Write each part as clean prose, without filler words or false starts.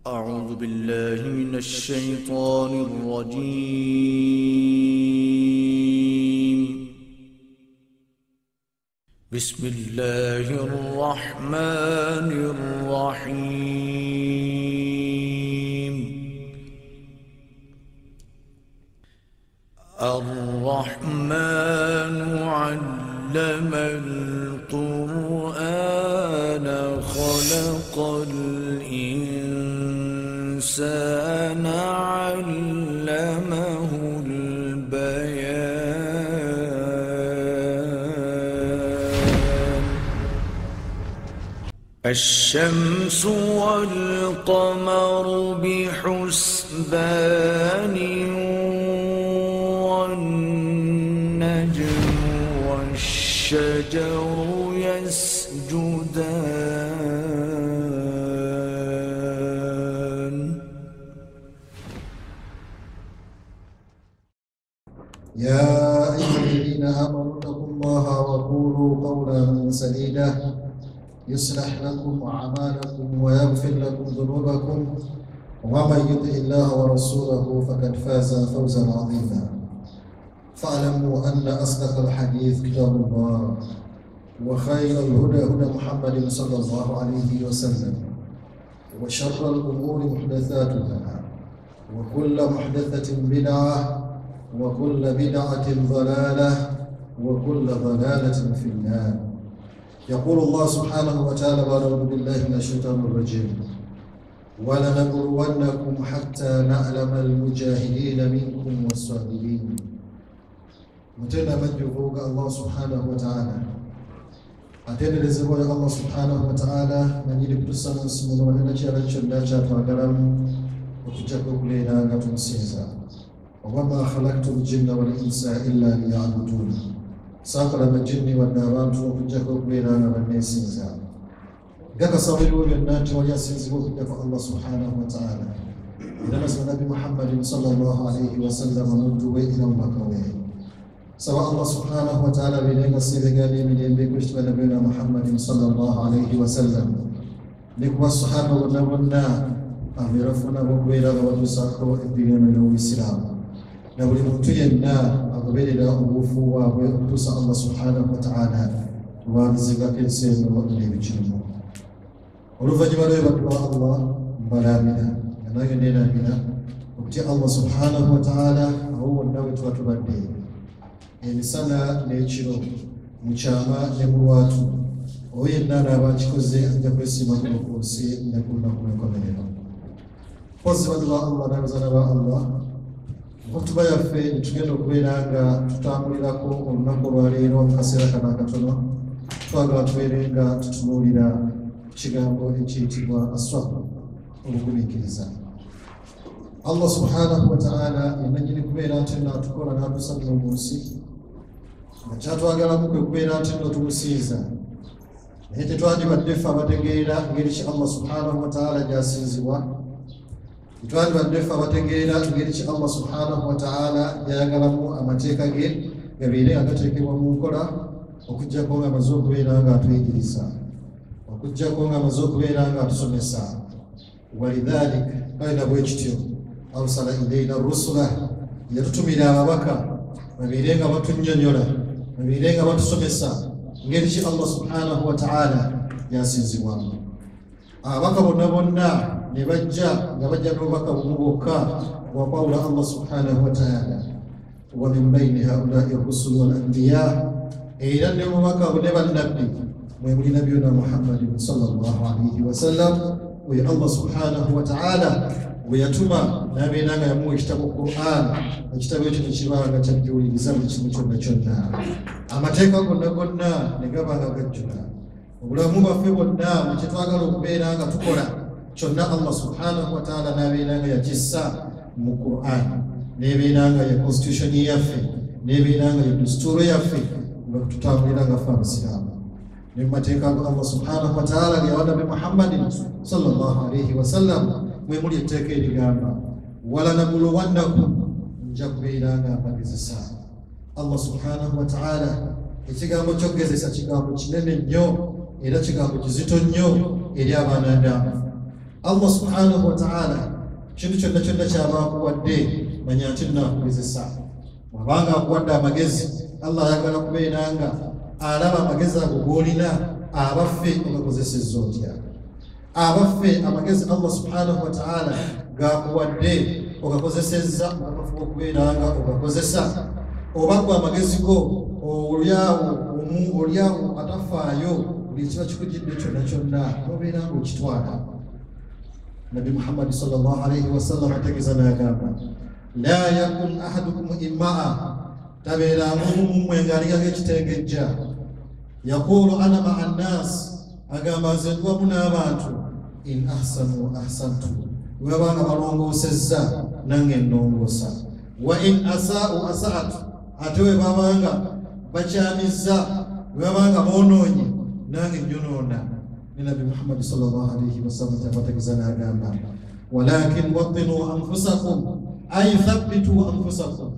أعوذ بالله من الشيطان الرجيم. بسم الله الرحمن الرحيم. الرحمن علم القرآن خلق الإنسان علمه البيان. الشمس والقمر بحسبان والنجم والشجر يسجدان. يا أيها الذين آمنوا اتقوا الله وقولوا قولا سديدا يصلح لكم أعمالكم ويغفر لكم ذنوبكم ومن يطع الله ورسوله فقد فاز فوزا عظيما. فاعلموا أن أصدق الحديث كتاب الله وخير الهدى هدى محمد صلى الله عليه وسلم وشر الأمور محدثاتها وكل محدثة بدعة وكل بدعة ضلالة وكل ضلالة في النار. يقول الله سبحانه وتعالى أعوذ بالله من الشيطان الرجيم ولنبلونكم حتى نعلم المجاهدين منكم والصابرين. متنا مجهوك الله سبحانه وتعالى أتينا لزبور الله سبحانه وتعالى من يلك تسمى اسمه ولنا شرط شداشات وقلم وتجكوك لنا غتم سيزا وما خلقت الجن والإنس إلا ليعبدون. ساقل الجن والنارات وتجكوك لنا غتم سيزا قد صبروا بالنات ويسيزوا بك الله سبحانه وتعالى. إذا نزل النبي محمد صلى الله عليه وسلم ندوا إلى مكويه سواء الله سبحانه وتعالى بلغ السيدة من ينبغي نبينا محمد صلى الله عليه وسلم لكم الصحابة ونبنا أميرفنا وقويرا ودساكو الدين من الإسلام نولي متينا أقبل إلى أبوفوا ويقدس الله سبحانه وتعالى ورزقك السيد وإليه بجنبه ورفع جمال يبقى الله برامنا نغنينا بنا وبتي الله سبحانه وتعالى هو النوت وتبدي emisana n'ekiro mu kyama ne mu lwatu oyo yenna n'abakikoze ajja kwesiima kuno ku nsi ne ku lunaku lw'enkomerero. Mpozi bano ba Allah n'abazaana ba Allah okutuba yaffe ne tugenda okubeera nga tutambulirako olunaku olwaleero mu kaseera kano akatono twagala tubeere nga tutunuulira kigambo ekiyitibwa aswab obugumiikiriza. Allah subhanahu wa ta'ala yenna nyini kubeera nti n'atukola n'atusalira mu nsi nga kyatwagalamu kwe kubeera nti nno tumusinza naye tetwandibadde ffe abategeera ngeri ki Allah subhanahu wa ta'ala gy'asinzibwa. Tetwandibadde ffe abategeera ngeri ki Allah subhanahu wa ta'ala gy'ayagalamu amateeka ge gabeere nga gateekebwa mu nkola okuggyako nga amaze okubeera nga atuyigiriza okuggyako nga amaze okubeera nga atusomesa. Walidhalik kale bwe kityo awsala ilayna rusula yatutumira ababaka babeere nga batunnyonnyola babeere nga batusomesa ngeri ki Allah subhanahu wa ta'ala yasinzibwamu. Ababaka bonna bonna ne bajja nga bajja n'obubaka bumu bwokka bwakwawula Allah subhanahu wa ta'ala. Wa min bayni haulai rusul wal anbiya era ne mubaka ne bannabbi mwe muli nabiyuna Muhammadin sallallahu alayhi wa sallam oyo Allah subhanahu wa ta'ala weyatuma n'abeera nga yamuwa ekitabo Qur'an. Ekitabo ekyo tekibanga kyajjuuliriza buli kimu kyonna kyonna. Amateeka gonna gonna ne gaba nga gajjula. Obulamu bwaffe bwonna mu kye twagala okubeera nga tukola kyonna Allah subhanahu wa ta'ala n'abeera nga yakissa mu Qur'an. N'ebeera nga ye constitution yaffe n'ebeera nga ye dusturo yaffe nga tutambulira nga ffe abasiraamu. Ne mu mateeka go Allah subhanahu wa ta'ala ge yawa Nabi Muhammadin sallallahu alayhi wa sallam mwe muli etteeka erigamba walanabuluwannakum nja kubeera nga mpagezesa. Allah subhanahu wa ta'ala ekigambo ky'okugezesa kigambo kinene nnyo era kigambo kizito nnyo eri abaana Adamu. Allah subhanahu wa ta'ala kintu kyonna kyonna kyabakuwadde manya nti nakugezesa. Wabanga akuwadde amagezi, Allah ayagala kubeeranga alaba amagezi ago g'olina abaffe ogakozesezza otya. Abaffe amagezi Allah subhanahu wa ta'ala gakuwadde ogakozesezza okafuba okubeeranga ogakozesa. Obagwa amagezi go olyawo atafaayo buli kiba kikujjidde kyonna kyonna obeeranga okitwala. Nabi Muhammad sallallahu alayhi wa sallam ategeeza n'agamba la yakun ahadukum immaa, tabeeranga omu mmwe ng'aligaga ekitengejja. Yaqulu ana ma'a nnaas, agamba nze ndi wamu n'abantu. In ahsanu ahsantu, bwe babanga balongoosezza nange nnongoosa. Wa in asaa'u asaatu, ate bwe babanga bakyamizza, bwe babanga boonoonye nange nyonoona. Nabi Muhammad sallallahu alayhi wa sallam ategeeza n'agamba walakin wattinu anfusakum ay thabbitu anfusakum,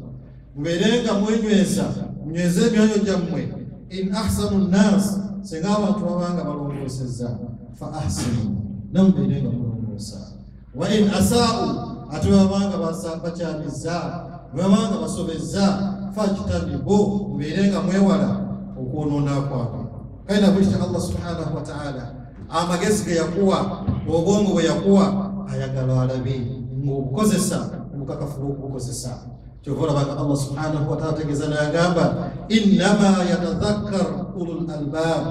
mubeerenga mwenyweza, munyweze emyoyo gyammwe. In ahsanu nnaas, singa abantu babanga balongoosezza, fa ahsinu, namubeerenga mulongoosa. Wa in asaa'u, ate babanga bakyamizza, babanga basobezza, fajtanibu, mubeerenga mwewala okwonoona kwabwe. Kale na bwekityo Allah subhanahu wa ta'ala amagezi ge yakuwa, obwongo bwe yakuwa, ayagala alabe ng'obukozesa obukakafu bw'okubukozesa. Kyova olabanga Allah subhanahu wa ta'ala ategeeza n'agamba innama yatadhakkar ulul albab,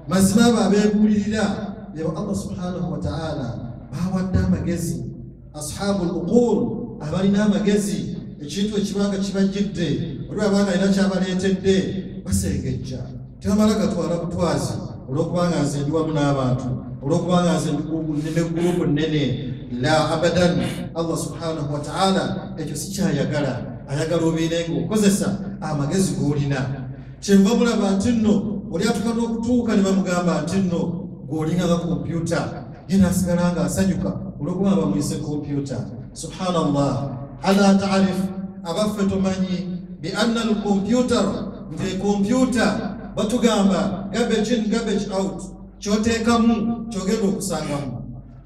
mazima abo abeebuulirira beba Allah subhanahu wa ta'ala bawadde amagezi. Ashabul uqul, abalina amagezi, ekintu ekibanga kibajjidde olwabanga alina kyabaleetedde basengejja, tebamala gatwala butwazi olw'okubanga nze ndi wamu n'abantu, olw'okubanga nze ndi gurupu nnene. La abadan, Allah subhanahu wa ta'ala ekyo si kyayagala. Ayagala obeerenga okozesa amagezi g'olina. Kyenva mulaba nti nno oli atuuka n'okutuuka ne bamugamba nti nno g'olina nga kompyuta, yena asigala nga asanyuka olw'okuba bamuyise kompyuta. Subhanallah, ala ta'arif, abaffe tomanyi bi anna al-kompyuta, nti kompyuta batugamba garbage in garbage out, kyoteekamu kyogenda okusangamu.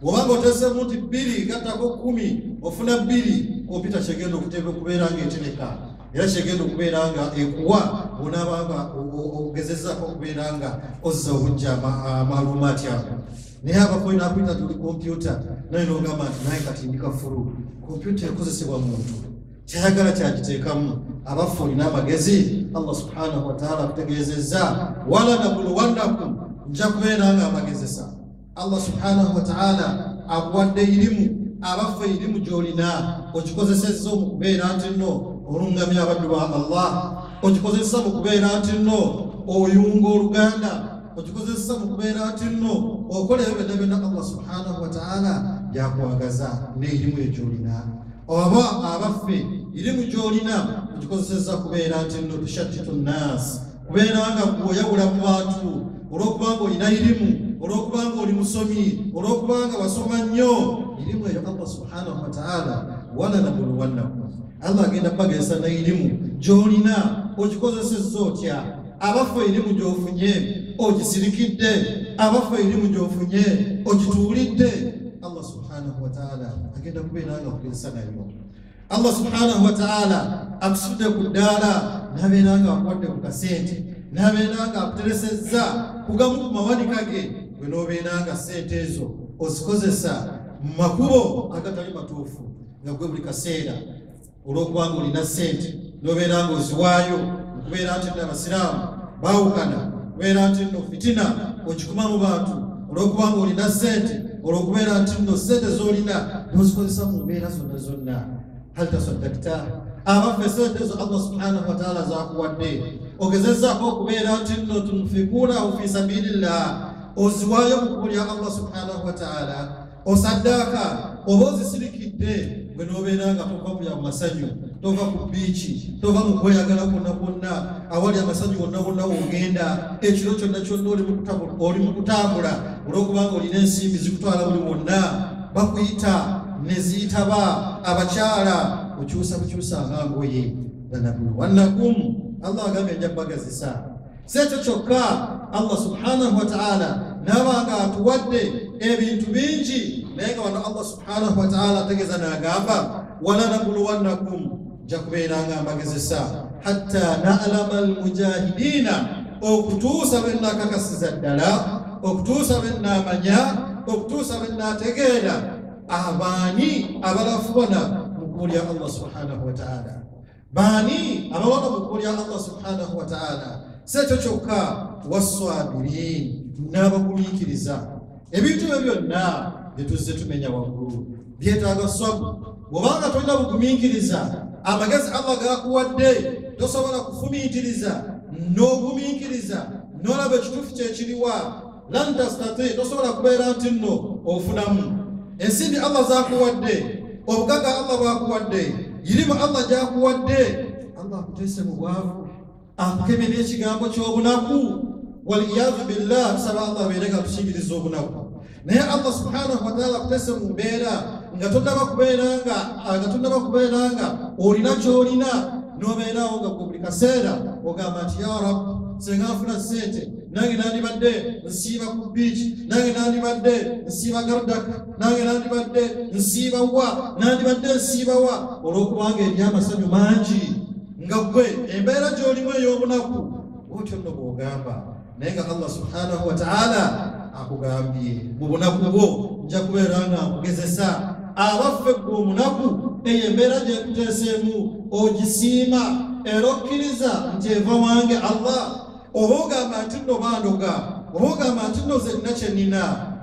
Bw'obanga oteesemu nti 2 gattako 10 ofuna 2, kompyuta kyegenda okubeera ng'etereka, era kyegenda okubeera nga ekuwa bw'onaabanga ogezezzaako okubeera nga ozza obujja amalumaati ago. Naye abafo naakuyita nti oli kompyuta, naye n'ogamba nti naye kati ndi kafulu. Kompyuta ekozesebwa muntu, kyayagala kyagiteekamu. Abaffe olina amagezi, Allah subhanahu wa ta'ala akutegeezezza wala nabuluwannakum, nja kubeera nga amagezesa. Allah subhanahu wa ta'ala akuwadde irimu, abaffe irimu gy'olina ogikozesezza mu kubeera nti nno olungamya abaddu ba Allah, ogikozesa mu kubeera nti nno oyunga oluganda, ogikozesa mu kubeera nti nno okola ebyo byonna byonna Allah subhanahu wa ta'ala byakwagaza n'erimu egy'olina. Oba abaffe irimu gy'olina ogikozesezza kubeera nti nno tushattitu nnaas, kubeera nga oyawula mu bantu olw'okubanga olina irimu, olw'okubanga oli musomi, olw'okubanga wasoma nnyo. Irimu eyo Allah subhanahu wa ta'ala wala nabuluwannakum, Allah agenda bagesa na irimu gy'olina ogikozesezza otya. Abaffe irimu gy'ofunye ogisirikidde, abaffe irimu gy'ofunye ogituulidde. Allah subhanahu wa ta'ala agenda kubeera nga akugezesa nayo. Allah subhanahu wa ta'ala akusudde ku ddaala n'abeera nga akuwadde ku kasente, n'abeera nga akuteresezza kugamu ku mawanika ge, gwe n'obeera nga sente ezo ozikozesa mu makubo agatali matuufu, nga gwe buli kaseera olw'okubanga olina sente n'obeera nga oziwaayo, okubeera nti n'abasiraamu baawukana, okubeera nti nno fitina ogikuma mu bantu olw'okubanga olina sente, olw'okubeera nti nno sente z'olina n'ozikozesa mu mbeera zonna zonna. Hal tasaddaqta, abaffe sente ezo Allah subhanahu wa ta'ala zaakuwadde, ogezezzaako okubeera nti nno tunfikuunahu fi sabilillah, oziwaayo mu kkubo lya Allah subhanahu wa ta'ala, osaddaaka oba ozisirikidde, gwe n'obeera nga tova mu ya masanyu, tova ku biiki, tova mu kweyagala kwonna kwonna, awali amasanyu gonna gonna w'ogenda, ekiro kyonna kyonna oli mu kutambula olw'okubanga olina ensimbi zikutwala buli wonna, bakuyita ne ziyitaba abakyala, okyusa bukyusa ngoye. Lanabuluwannakum, Allah agambye ajja kubagezesa. Si ekyo kyokka, Allah subhanahu wa ta'ala n'abanga atuwadde ebintu bingi naye wano Allah subhanahu wa ta'ala tegeza n'agamba wala nabluwannakum jakubeeranga mbagezesa hatta na'lama almujahidina okutuusa benna kakasiza ddala okutuusa benna amanya okutuusa benna ategeera abaani abalafubona mu kkubo lya Allah subhanahu wa ta'ala baani abawona mu kkubo lya Allah subhanahu wa ta'ala sekyo kyokka waswabirin n'abagumiikiriza ebintu ebyo byonna byetuzze tumenya waggulu byetaaga swabu bw'obanga tolina bugumiikiriza amagezi Allah gakuwadde tosobola kufumiitiriza n'ogumiikiriza n'olaba ekituufu kyekiriwa lan tastati tosobola kubeera nti nno ofunamu ensimbi Allah zakuwadde obugaga Allah bwakuwadde yirimu Allah gyakuwadde Allah akuteese mu bwavu akukemye n'ekigambo ky'obunaku waliyadhu billah tusaba Allah abeerega tusingiriza obunaku naye Allah subhanahu wa ta'ala akuteese mu mbeera nga tonnaba kubeeranga olina ky'olina n'obeerawo nga buli kaseera ogamba nti ya Rabbi senga nfuna ssente nange nandibadde nsiiba ku biiki nange nandibadde nsiiba gardak nange nandibadde nsiiba wa nandibadde nsiiba wa olw'okubanga eri amasanyu mangi nga gwe embeera gy'olimu ey'obunaku otyo nno bw'ogamba naye nga Allah subhanahu wa ta'ala akugambye mu bunaku bwo nja kubeera nga nkugezesa abaffe gwe omunaku eyo embeera gyekuteeseemu ogisiima era okkiriza nti eva wange Allah oba ogamba nti nno bandoga oba ogamba nti nno ze nina kye nnina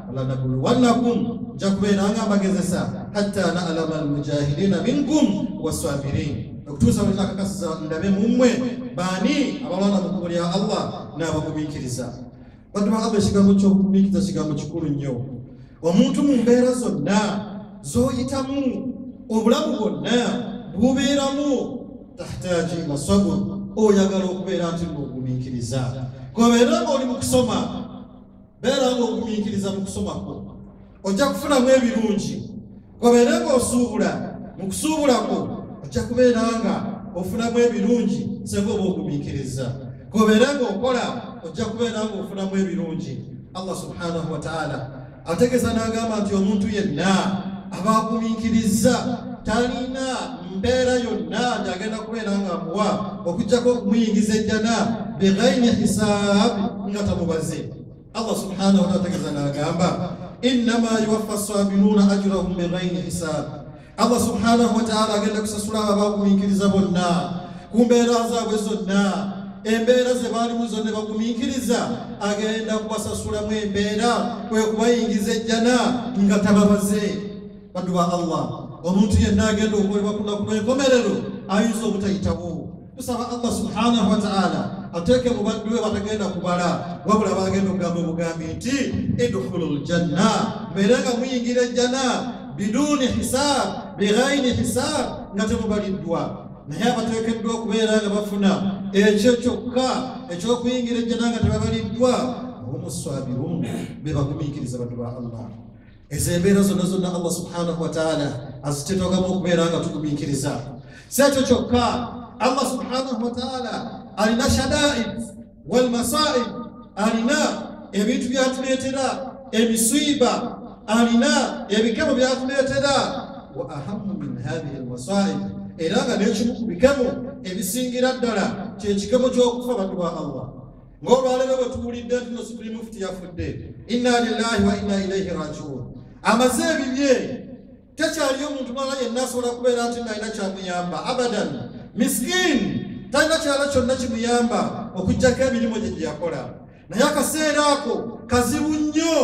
walanabluwannakum nja kubeera nga mbagezesa hatta na'lama almujahidina minkum waswabirin okutuusa bwe nakakasiza ndabe mu mmwe baani abalwana mu kkubo lya Allah n'abagumiikiriza baddu ba Allah ekigambo ky'okugumiikiriza kigambo kikulu nnyo omuntu mu mbeera zonna z'oyitamu obulamu bwonna bubeeramu tahtaaji ila sabr oyagala okubeera nti ng'ogumiikiriza kobeera ng'oli mu kusoma beera ng'ogumiikiriza mu kusoma kwo ojja kufunamu ebirungi kobeera ng'osuubula mu kusuubula kwo ojja kubeera nga ofunamu ebirungi singa oba ogumiikiriza kobeera ng'okola ojja kubeera ng'ofunamu ebirungi Allah subhanahu wa ta'ala ategeeza n'agamba nti omuntu yenna abagumiikiriza talina mbeera yonna gyagenda kubeera nga amuwa okujjako okumuyingiza ejjana bighayri hisaab nga tamubaze Allah subhanahu wa ta'ala ategeeza n'agamba innama yuwaffa as-sabiruna ajrahum bighayri hisaab Allah subhanahu wa ta'ala agenda kusasula abagumiikiriza bonna ku mbeera zaabwe zonna embeera ze baalimu zonna bagumiikiriza agenda kubasasulamu embeera kwe kubayingiza ejjana nga tababaze baddu ba Allah omuntu yenna agenda okukolebwa kuno enkomerero ayinza obutayitawo tusaba Allah subhanahu wa ta'ala ateeke mu baddu be batagenda kubala wabula bagenda okugamba obugambi nti idkhulul janna mbeera nga muyingira ejjana biduni hisaab bighayri hisaab nga temubaliddwa naye abateekeddwa okubeera nga bafuna ekyo kyokka eky'okuyingira ejjana nga tebabaliddwa omuswabirun be bagumiikiriza baddu ba Allah ezo embeera zonna zonna Allah subhanahu wa ta'ala aziteetogamu okubeera nga tugumiikiriza si ekyo kyokka Allah subhanahu wa ta'ala alina shadaid wal masaib alina ebintu byatuleetera emisiiba alina ebikemo byatuleetera wa ahamu min hadhihi almasaib era nga n'ekimu ku bikemo ebisingira ddala kyekikemo ky'okufa baddu ba Allah ng'olwaleero bwe tuwulidde nti no Supreme Mufti yafudde inna lillahi wa inna ilayhi raji'un amaze ebibye tekyaliyo omuntu mwala yenna asobola kubeera nti nalina kyamuyamba abadan miskin talina kyala kyonna kimuyamba okuggyako emirimu gye gyeyakola naye akaseera ako kazibu nnyo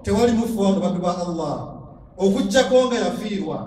tewali mufu wano baddu ba Allah okuggyako nga yafiirwa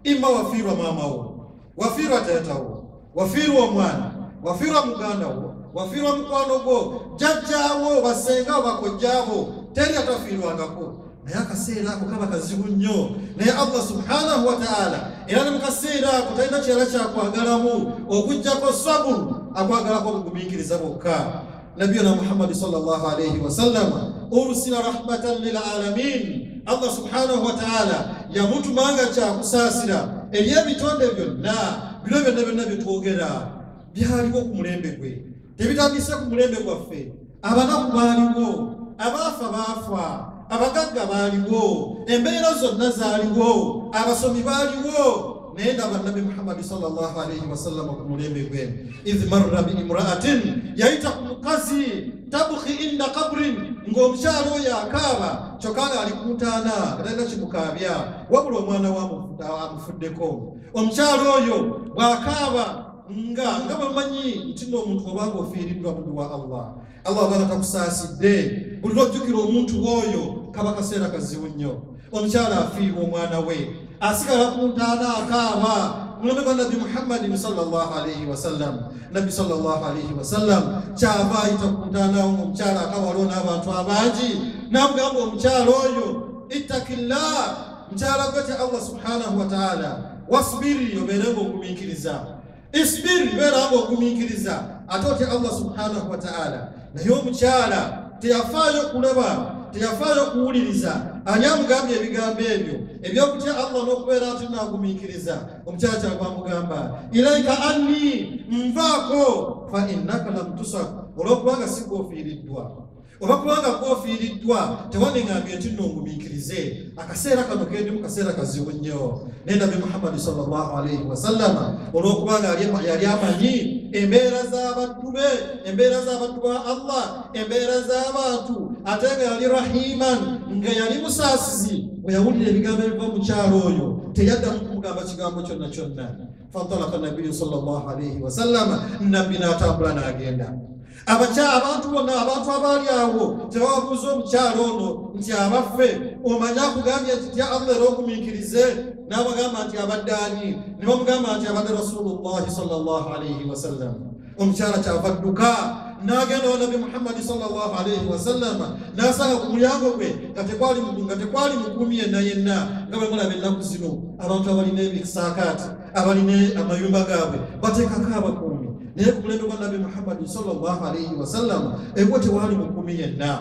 imma wafiirwa maama wo wafiirwa taata wo wafiirwa omwana wafiirwa muganda wo wafiirwa mukwano gwo jjajjaawo basenga bakojjaabo teri atafiirwangako naye akaseera ako kaba kazibu nnyo naye Allah subhanahu wa ta'ala era ne mu kaseera ako talina kyala kyakwagalamu okuggyako saburu akwagalako obugumiikiriza bwokka nabiyuna Muhammad sallallahu alayhi wa sallam ursila rahmatan lil alamin Allah subhanahu wa ta'ala yamutumanga kyakusaasira eri ebitonde byonna bino byonna byetwogera byaliwo ku mulembe gwe tebitandise ku mulembe gwaffe abanaku baaliwo abaafa baafa abagagga baaliwo, embeera zonna zaaliwo, abasomi baaliwo. Nenda Nabi Muhammad sallallahu alayhi wa sallam ku mulembe gwe idh marra bi imra'atin yaita mukazi tabkhi inda qabrin ng'omukyalo yakaba kyokka alikutana katenda kimukabya wabula omwana amufuddeko. Omukyalo oyo bw'akaaba nga bamanyi nti n'omuntu obanga ofiiriddwa mu dduwa Allah bana takusaasidde buli lwojjukira omuntu oyo kaba kaseera kazibu nnyo. Omukyala afiirwa omwana we asigala ku ntaana akaaba. Mulembe gwa Nabi Muhammad sallallahu alayhi wa sallam, Nabi sallallahu alayhi wa sallam kyava ayita ku ntaana omukyala akawaliwo n'abantu abangi n'amugamba omukyala oyo ittakillah, mukyala gwete Allah subhanahu wa ta'ala, wasbiri obeerenga ogumiikiriza, isbiri beeranga ogumiikiriza ate otya Allah subhanahu wa ta'ala. Naye omukyala teyafaayo kulaba, teyafaayo kuwuliriza ani amugambye ebigambo ebyo ebyokutya Allah n'okubeera nti naagumiikiriza. Omukyala kyava amugamba ilaika anni, nvaako, fa innaka lam tusak, olwokubanga si goofiiriddwa oba kubanga goofiiriddwa tewanengambye nti nongumiikirize. Akaseera kano kendi mu kaseera kazibu nnyo. Ne Nabi Muhammad sallallahu alayhi wa sallam olwokubanga yali amanyi embeera z'abaddu be, embeera z'abaddu ba Allah, embeera z'abantu, ate nga yali rahiman, nga yali musaasizi. Bwe yawulira ebigambo ebiva mu kyalo oyo teyaddamu kumugamba kigambo kyonna kyonna. Fantalaka nabiyyu sallallahu alayhi wa sallam, nabbi n'atambula n'agenda. Abantu bonna, abantu abaali awo tebabuuza omukyalo ono nti abaffe omanya akugambye nti tya Allah era ogumiikirize, n'abagamba nti abadde ani, ne bamugamba nti abadde Rasulullahi sallallahu alayhi wa sallam. Omukyala kyava adduka n'agenda wa Nabi Muhammad sallallahu alayhi wa sallam n'asanga ku mulyango gwe nga tekwali mukuumi yenna nga bwe mulaba ennaku zino abantu abalina ebisaakaati, abalina amayumba gaabwe bateekako abakuumi. Naye ku mulembe gwa Nabi Muhammad sallallahu alayhi wa sallam egwe tewaali mukuumi yenna.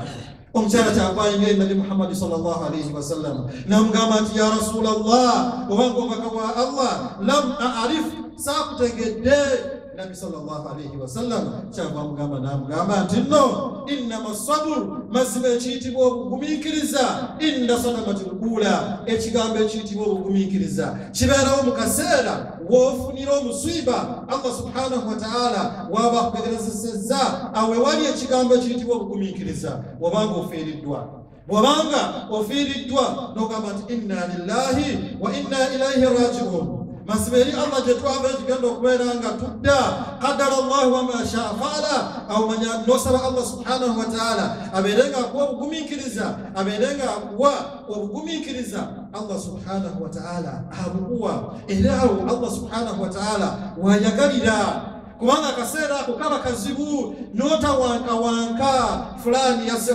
Omukyala kyava engeri Nabi Muhammad sallallahu alayhi wa sallam n'amugamba nti ya Rasulallah, obanga omubaka wa Allah, lam a'rif, saakutegedde. Nabi sallallahu alayhi wa sallam kyava amugamba n'amugamba nti no, innama sabur, mazima ekiyitibwa obugumiikiriza, inda sadamatil ula, ekigambo ekiyitibwa obugumiikiriza kibeerawo mu kaseera w'ofunira omusiiba Allah subhanahu wa ta'ala waba akutegerezesezza awe wali ekigambo ekiyitibwa obugumiikiriza. Wabanga ofiiriddwa n'ogamba nti inna lillahi wa inna ilayhi raji'un, masiberi Allah je twava ekigenda okubeera nga tudda qadara Allah wa ma shaa faala, awo manya nosaba Allah subhanahu wa ta'ala abeerenga akuwa obugumiikiriza, abeerenga akuwa obugumiikiriza. Allah subhanahu wa ta'ala abukuwa era awo Allah subhanahu wa ta'ala wayagalira, kubanga akaseera ako kaba kazibu n'otawankawanka fulani yasse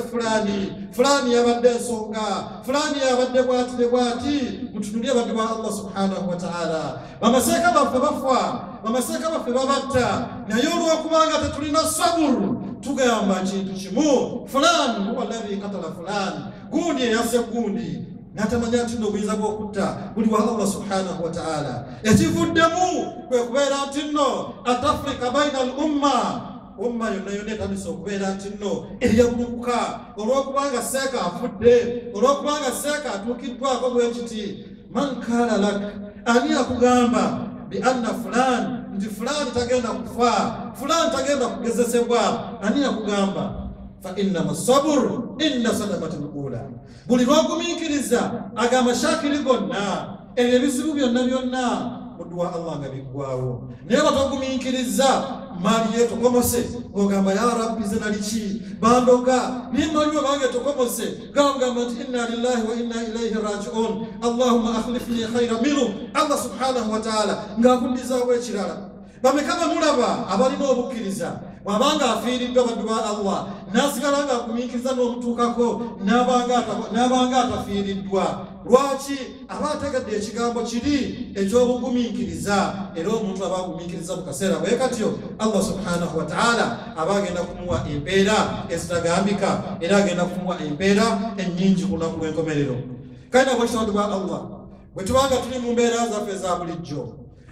fulani yabadde ensonga, fulani yabadde bwati ne bwati. Mutunulye abaddu ba Allah subhanahu wa ta'ala, bamaseeka baffe bafa, bamaseeka baffe babatta, naye olw'okubanga tetulina saburu tugamba kintu kimu, fulani huwa alladhi qatala fulani, gundi yasse gundi, natamanya nti n'obuyinza bw'okutta buli wa Allah subhanahu wa ta'ala. Ekivuddemu kwe kubeera nti nno atafrika baina al umma yonna etandise okubeera nti nno eryagulukuka olw'okubanga seeka afudde, olw'okubanga seeka atuukiddwako bwe kiti. Man kaala lak, ani akugamba bi anna fulani, nti fulani tagenda kufa, fulani tagenda kugezesebwa, ani akugamba? Fa innama sabur inda sadamatil ula, buli lwagumiikiriza agamba shakiri gonna ebyo ebizibu byonna mu dduwa Allah nga biggwawo. Naye batogumiikiriza mali yetokomose ng'ogamba ya rabbi ze naliki bandoga nimaliwo bange tokomose gamba nti inna lillahi wa inna ilayhi raji'un, Allahumma akhlifni khayran minhu. Allah subhanahu wa ta'ala ng'akuddizawo ekirala. Bamekaba mulaba abalina obukkiriza wabanga afiiriddwa baddu ba Allah n'asigala ng'agumiikiriza n'omutuukako n'abanga atafiiriddwa. Lwaki? Aba ategadde ekigambo kiri eky'obugumiikiriza, era omuntu aba agumiikiriza mu kaseera bwe katyo Allah subhanahu wa ta'ala aba agenda kumuwa empeera ezitagambika, era agenda kumuwa empeera ennyingi ku lunaku lw'enkomerero. Kale nabwe kitwatu bwa Allah bwe tubanga tuli mu mbeera zaffe eza bulijjo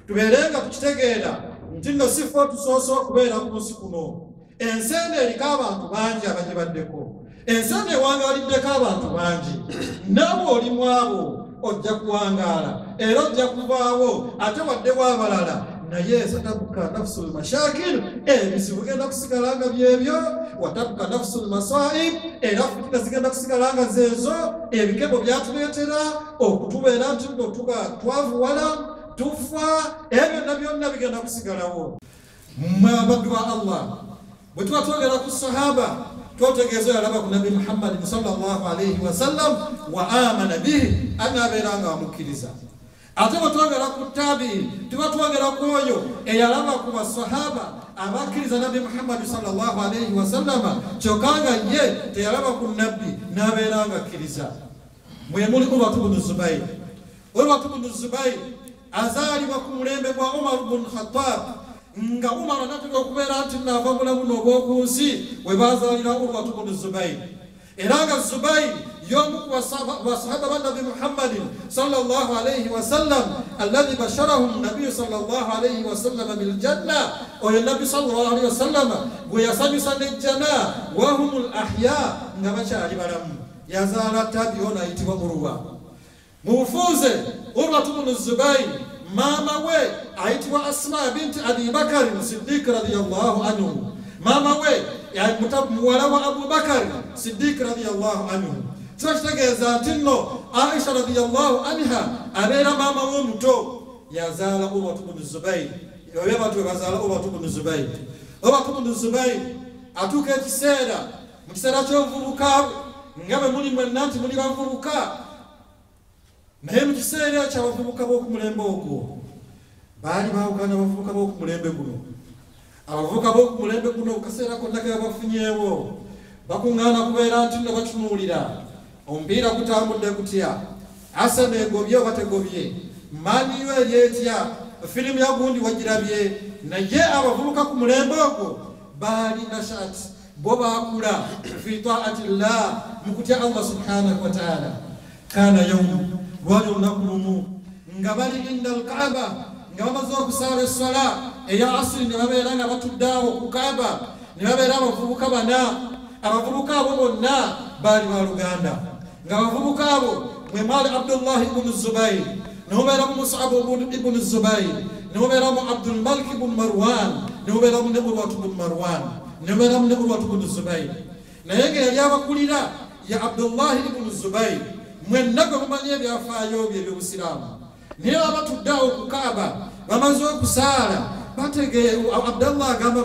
tubeerenga tukitegeera nti nno si ffe tusoose okubeera ku nsi kuno. Ensi eno eriko abantu bangi abagibaddeko, ensana ewangaliddeko abantu bangi naawe oli mu abo ojja kuwangaala era ojja kuvaawo ate wadde bw'abalala naye satabuka nafsul mashakil ebizibu genda kusigala nga byebyo watabuka nafsul masaib era fitina zigenda kusigala nga zezo ebikebo byatuleetera okutubeera nti no twavuwala tufa ebyo byonna bigenda kusigalawo. Mmwe abaddu ba Allah bwe tuba twogera ku sahaba twotegeeza yalaba ku Nabi Muhammad sallallahu alayhi wa sallam wa amana bihi anabeeranga amukkiriza. Ate bwe twogera ku tabi'in tuba twogera ku oyo eyalaba ku basahaba abakkiriza Nabi Muhammad sallallahu alayhi wa sallama kyokanga ye teyalaba ku nabbi n'abeeranga akkiriza. Mwe muli Urwatu bnu Zubayr. Urwatu bnu Zubayr azaalibwa ku mulembe gwa Umar ibn Khattab nga Umar anatera okubeera nti naava mulamu n'obw'oku nsi we baazaalira Urwatu bnu Zubayr. Era nga Zubayr y'omu ku basahaba ba Nabi Muhammad sallallahu alayhi wa sallam alladhi basharahu Nabiyyu sallallahu alayhi wa sallam bil janna, oyo Nabbi sallallahu alayhi wa sallam gwe yasanyusa n'ejjana wa humul ahya nga bakyali balamu. Yazaala tabi'un ayitibwa Urwa. Mu bufunze Urwatu bnu Zubayr mama we ayitibwa Asma binti Abi Bakar Siddiq radiyallahu anhu. Mama we muwala wa Abu Bakar Siddiq radiyallahu anhu. Twakitegeeza nti nno Aisha radiyallahu anha abeera mama w'omuto yazaala Urwatu bnu Zubayr. Oyo abantu bazaala Urwatu bnu Zubayr. Urwatu bnu Zubayr atuuka ekiseera mu kiseera ky'obuvubuka nga bwe muli mwenna nti muli bavubuka, naye mu kiseera ky'abavubuka b'oku mulembe ogwo baali baawukana abavubuka b'oku mulembe guno. Abavubuka b'oku mulembe guno kaseera konna ke bafunyeewo bakuŋŋaana kubeera nti nno batunuulira omupiira gutambudde gutya, Arsenal egobye oba tegobye, Man U eri etya, firimu ya gundi wagirabye. Naye abavubuka ku mulembe ogwo baali nashat, bo baakula fi ta'atillah mu kutya Allah subhanahu wa ta'ala. Kana yawmu, lwali olunaku lumu nga bali inda al-Kaaba nga bamaze okusaala essala eya asiri ne babeera nga batudde awo ku Kaaba ne babeera abavubuka bana. Abavubuka abo bonna baali baluganda nga abavubuka abo mwe mwali Abdullah ibn Zubayr, ne mubeeramu Mus'ab ibn Zubayr, ne mubeeramu Abdul Malik ibn Marwan, ne mubeeramu ne Urwatu ibn Marwan, ne mubeeramu ne Urwatu ibn Zubayr. Naye nga yali abakulira ya Abdullah ibn Zubayr. Mwenna gwe mumanyi ebyafaayo bye by'Obusiraamu. Naye abatudde awo ku Kaaba bamaze okusaala Abdallah agamba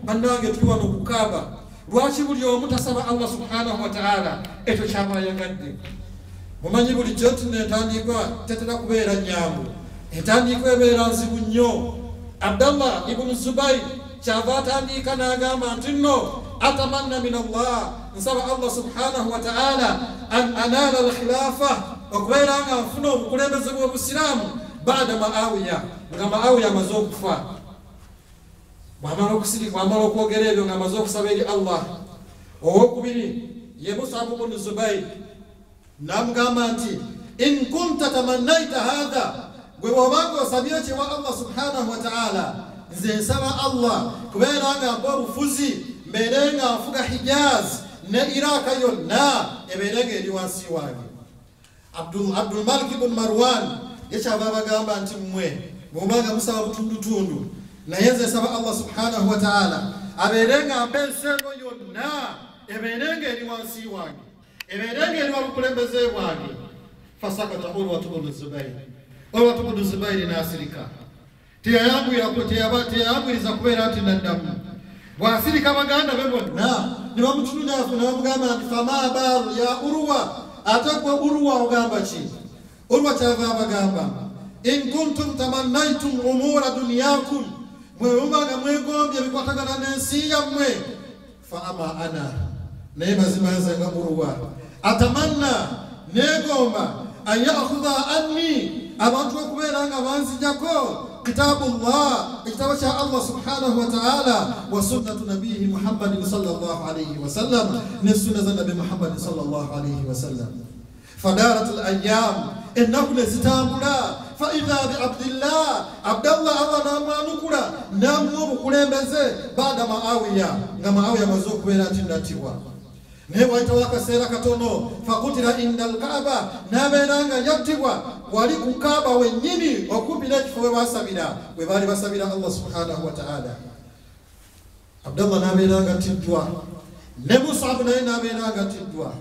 bannange tuli wano ku Kaaba, lwaki buli omu tasaba Allah subhanahu wa ta'ala ekyo ky'abayagadde? Mumanyi bulijjo nti entandikwa tetera kubeera nnyangu, entandikwa ebeera nzibu nnyo. Abdallah ibn Zubayr kyava atandika n'agamba nti nno atamanna min Allah, nsaba Allah subhanahu wa ta'ala an anala al-khilafa, okubeera nga nfuna obukulembeze bw'Obusiraamu baada Muawiya, nga Muawiya amaze okufa. Bw'amala okwogera ebyo nga amaze okusaba eri Allah. Owokubiri ye Mus'ab ibn Zubayr n'amugamba nti in kunta tamannaita hadha, gwe bw'obanga osabye ekyewa Allah subhanahu wa ta'ala, nze nsaba Allah kubeera nga mpa obufuzi mbeere nga nfuga Hijaz ne Iraq yonna ebeere nga eri wansi wange. Abdul Malik ibn Marwan yekyava abagamba nti mmwe bw'obanga musaba butundutundu, naye nze nsaba Allah subhanahu wa ta'ala abeere nga mpa ensengo yonna ebeere nga eri wansi wange, ebeere nga eri wabukulembeze bwange. Fasakata Urwatu bnu Zubayr. Urwatu bnu Zubayr n'asirika, teyayambiriza kubeera nti naddamu. Bw'asirika baganda be bonna ne bamutunulyafu ne bamugamba nti fama baalu ya Urwa, ate gwe Urwa ogamba ki? Urwa kyava abagamba in kuntum tamannaitum umura dunyakum, mwe mubanga mwegombye ebikwatagana n'ensi yammwe, fa ama ana, naye mazima nze nga Urwa atamanna neegomba an ya'khudha anni, abantu okubeera nga banzijako Kitabullah, ekitabo kya Allah subhanahu wa ta'ala, wa sunnatu nabihi Muhammadin sallallahu alayhi wa sallam, ne sunna za Nabi Muhammad sallallahu alayhi wa sallam. Fadaratul ayyam, ennaku ne zitambula, fa idha bi Abdillah, Abdallah Allah n'amwanukula n'amuwa obukulembeze baada Muawiya, nga Muawiya amaze okubeera nti nattibwa. ne waita wakaseera katono fakutira indal kaaba nabeeranga yattibwa wali ku kaaba wennyini okumpi n'ekifo we basabira we baali basabira Allah subhanahu wa ta'ala. Abdallah nabeeranga tiddwa ne Mus'ab naye nabeeranga tiddwa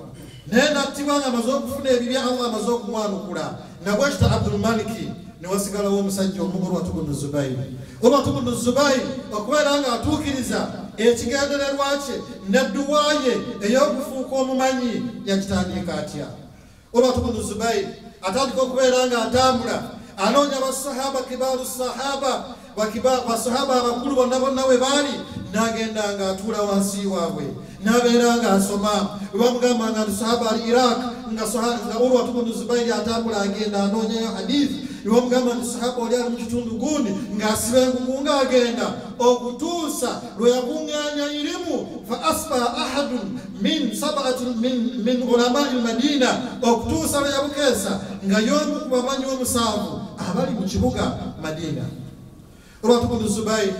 naye nattibwa nga amaze okufuna ebibya Allah amaze okumwanukula nga bwekita Abdul Maliki ne wasigalawo omusajja omugulu wa Urwatu bnu Zubayr. Urwatu bnu Zubayr okubeera nga atuukiriza ekigendererwa kye nedduwa ye ey'okufuuka omumanyi yakitandika atya. Urwatu bnu Zubayr atandika okubeera nga atambula anoonya basahaba kibaaru sahaba basahaba abakulu bonna bonna we baali n'agenda nga atuula wansi waabwe n'abeera nga asoma we bamugamba nga sahaba ali Iraq nga Urwatu bnu Zubayr atambula agenda anoonyayo hadithi niwamugamba nti sahaba oli ali mu kitundu gundi ng'asiba engugu ng'agenda okutuusa lwe yakuŋŋaanya irimu fa asbaha ahadun min sab'atin min ulamai lmadina okutuusa lwe yabukeesa nga y'omu ku bamanyi omusanvu abali mu kibuga Madina. Urwatu bnu Zubayr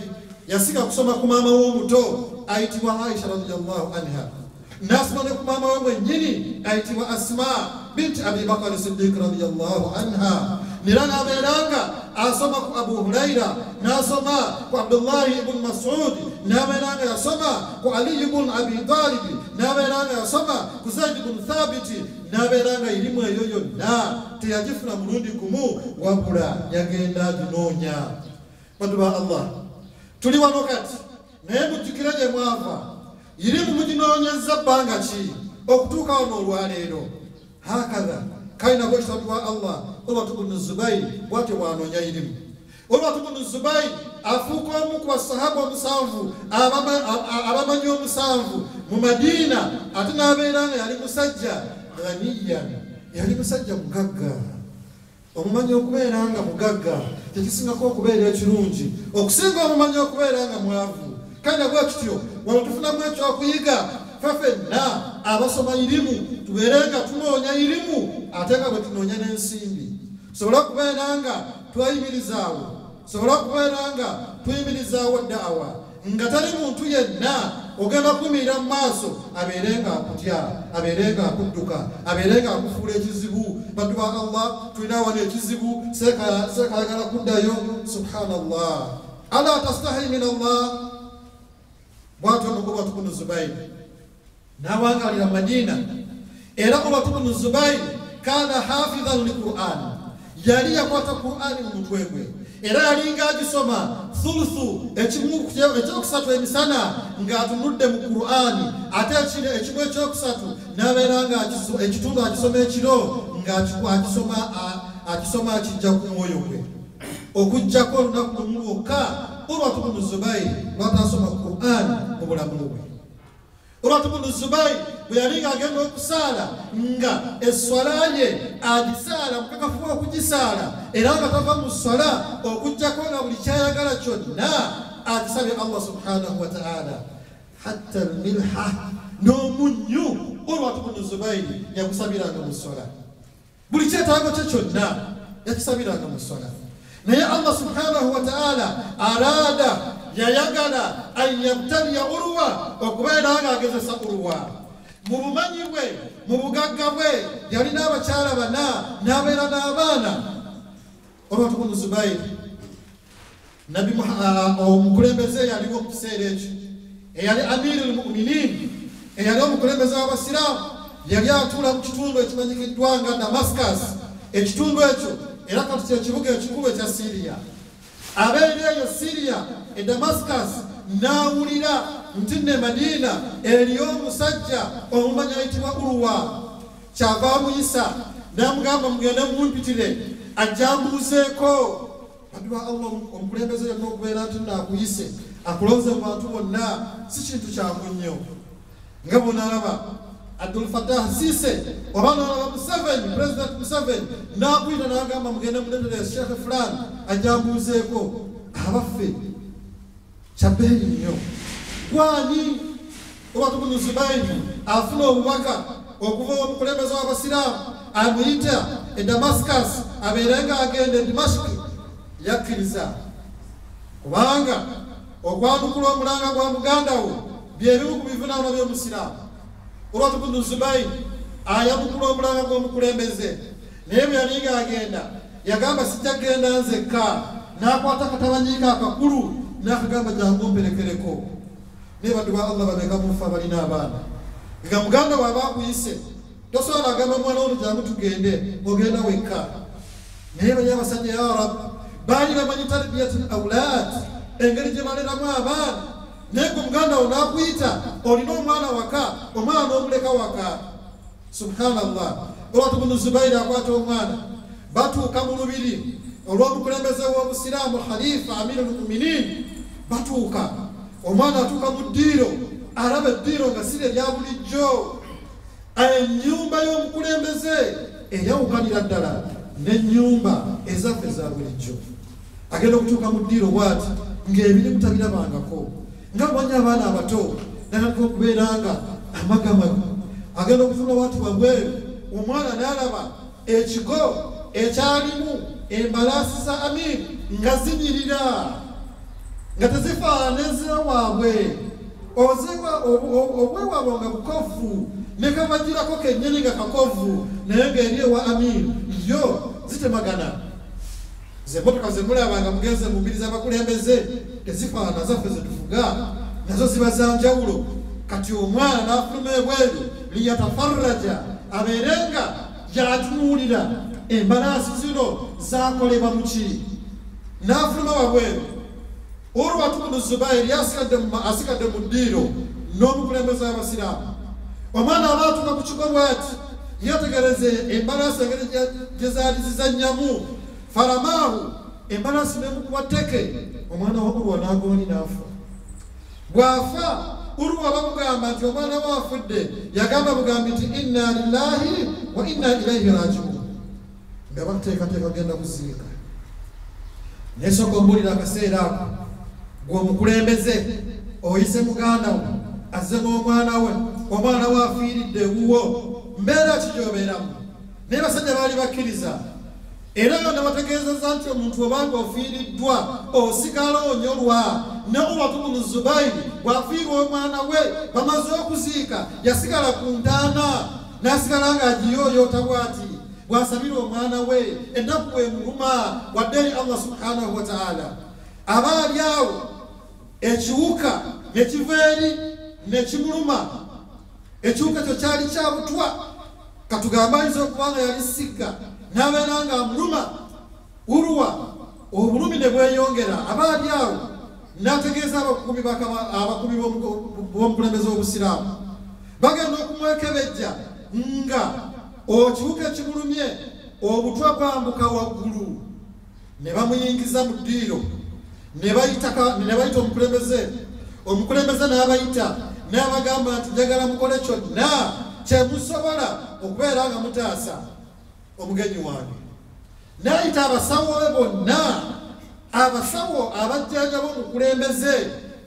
yasiga kusoma ku maama w'omuto ayitibwa Aisha radiyallahu anha n'asoma ne ku maama we mwennyini ayitibwa Asma binti Abi Bakr Siddiq radiyallahu anha. Nira nabeeranga asoma ku Abu Huraira n'asoma ku Abdullah ibn Mas'ud n'abeeranga yasoma ku Ali ibn Abi Talib n'abeeranga yasoma ku Zayd ibn Thabit n'abeeranga irimu eyo yonna teyagifuna mulundi gumu wabula yagenda aginoonya. Bantu ba Allah tuli wano kati naye mujjukire gye mwava irimu muginoonyezza bbanga ki okutuuka wano olwaleero hakadha kaina bwekitatu wa Allah. Urwatu bnu Zubayr bwatyo bwanoonya irimu. Urwatu bnu Zubayr afuuka omu ku basahaba omusanvu abamanyi omusanvu mu Madina ate n'abeera nga yali musajja ghaniyan yali musajja mugagga. Omumanyi okubeera nga mugagga tekisingako okubeera ekirungi okusinga omumanyi okubeera nga mwavu. Kaina bwekityo wano tufunamu ekyokuyiga feffenna abasoma irimu tubeerenga tunoonya irimu ate nga bwe tunoonya n'ensimbi. Sobola okubeera nga twayimirizaawo sobola okubeera nga tuyimirizaawo daawa nga tali muntu yenna ogenda kuyimirira mu maaso abeerenga akutya abeerenga akudduka abeerenga akufuula ekizibu. Bantu ba Allah tulina wano ekizibu seekayagala kuddayo. Subhanallah ala tastahi min Allah. Bwatyo Urwatu bnu Zubayr n'awangalira Madina era Urwatu bnu Zubayr kana hafidhan li Qur'an yali yakwata Qur'ani mu mutwe gwe era yalinga agisoma thuluthu ekyokusatu emisana ng'atunudde mu Qur'ani ate ekimu ekyokusatu n'abeera nga ekitundu akisoma ekiro akisoma akijja ku mwoyo gwe okujjako olunaku lumu lwokka Urwatu bnu Zubayr lwatasoma Qur'ani mu bulamu bwe. Urwatu bnu Zubayr bwe yali ng'agenda okusaala nga esswala ye agisaala mukakafu okugisaala era nga tava mu sswala okujjako nga buli kyayagala kyonna agisabye Allah subhanahu wa ta'ala hatta almilha n'omunnyu Urwatu bnu Zubayr yagusabiranga mu sswala. Buli kyetaago kye kyonna yakisabiranga mu sswala. Naye Allah subhanahu wa ta'ala arada yayagala an yabtaliya Urwa okubeera nga agezesa Urwa mu bumanyi bwe mu bugagga bwe yalina abakyala bana n'abeera n'abaana. Urwatu bnu Zubayr omukulembeze yaliwo mu kiseera ekyo eyali amirul mu'minin eyali omukulembeze w'abasiraamu yali atuula mu kitundu ekimanyikiddwa nga Damascus. Ekitundu ekyo era kati kyekibuga ekikulu ekya Siriya. Abeera eyo Siriya e Damascus n'awulira nti ne Madina eriyo omusajja omumanyi ayitibwa Urwa. Kyava amuyisa n'amugamba mugende mumumpitire ajja ambuuzeeko. Bantu ba Allah omukulembeze yonna okubeera nti naakuyise akulonze mu bantu bonna si kintu kyangu nnyo. Nga bw'onalaba Abdul Fattah Sise oba n'olaba Museveni President Museveni n'akuyita n'agamba mugende muleetere Sheikh fulani ajja ambuuzeeko. Abaffe kyabbeeyi nnyo. Gwani Urwatu bnu Zubayr afuna obubaka okuva omukulembeze w'abasiraamu amuyita e Damascus abeerenga agenda e Dimashiki yakkiriza kubanga okwanukula omulanga gwa muganda wo bye bimu ku bivunaanwa by'omusiraamu. Urwatu ibn Zubayr ayamukula omulanga gw'omukulembeze naye bwe yaliga agenda yagamba sijja genda nzekka n'akwata akatabanyiika akakulu n'akagamba jangu omperekereko naye baddu ba Allah babeka mufa balina abaana nga muganda bw'aba akuyise tosobola agamba mwana ono jangu tugende ogenda wekka naye bali abasajja ya Rabbi baali bamanyi tarbiyatul awlaad engeri gye baleramu abaana naye gwe muganda wo n'akuyita olina omwana waka omwana n'omuleka waka subhanallah Urwatu ibn Zubayr akwata omwana batuuka mu lubiri olw'omukulembeze w'obusiraamu Khalifa Amirul Mu'minin batuuka omwana atuuka mu ddiiro alaba eddiiro nga si lya bulijjo ennyumba y'omukulembeze eyawukanira ddala n'ennyumba ezaffe eza bulijjo agenda okutuuka mu ddiiro bw'ati ng'ebirimu tabirabangako nga bwanya abaana abato nagateka okubeera nga amagamagu agenda okufuna bwati wabweru omwana n'alaba ekigo ekyalimu embalaasi za Amir nga zinyirira nga tezifaanana ez'ewaabwe obwewaabwe nga bukofu ne kabagirako kennyini nga kakovu naye ng'eri ewa Amir yo zitemagana zemmotoka zemulaba nga mugenze mu mbiri z'abakulembeze tezifaanana zaffe zetufuga nazo ziba za njawulo kati omwana n'afuluma ebweru liyatafarraja abeerenga yatunuulira embalaasi zino zakolebwa mu ki n'afuluma wabweru Urwatu ibn Zubayr asigadde mu ddiiro n'omukulembeze w'abasiraamu omwana abaatuuka ku kigo bw'ati yeetegereze embalaasi engeri gye zaali zizannyamu faramaahu embalaasi n'emukuba tteke omwana wa Urwa n'agooni n'afa bw'afa Urwa bamugamba nti omwana we afudde yagamba bugambi nti inna lillahi wa inna ilaihi raji'un nga bakuteekateeka genda kuziika naye sooka ombulira akaseera ako gw'omukulembeze oyise muganda we azze n'omwana we omwana we afiiridde ewuwo mbeera ki gy'obeeramu naye basajja baali bakkiriza era nga ne bategeezezza nti omuntu obanga ofiiriddwa osigala onyolwa ne Urwatu ibn Zubayr bw'afiirwa omwana we bamaze okuziika yasigala ku ntaana n'asigala ng'agiyooyoota bw'ati bw'asabira omwana we ennaku bw'emuluma wadde eri Allah subhanahu wa ta'ala abaali awo ekiwuka ne kiva eri ne kimuluma ekiwuka ekyo kyali kya butwa katugamba ayinza okuba nga yali sigga n'abeera nga amuluma Urwa obulumi ne bweyongera abaali awo n'ategeeza abakumi b'omukulembeze w'obusiraamu bagenda okumwekebejja nga ekiwuka ekimulumye obutwa bwambuka waggulu ne bamuyingiza mu ddiiro ne bayita omukulembeze n'abayita n'abagamba nti njagala mukole kyonna kyemusobola okubeera nga mutaasa omugenyi wange n'ayita abasawo be bonna abasawo abajjanja b'omukulembeze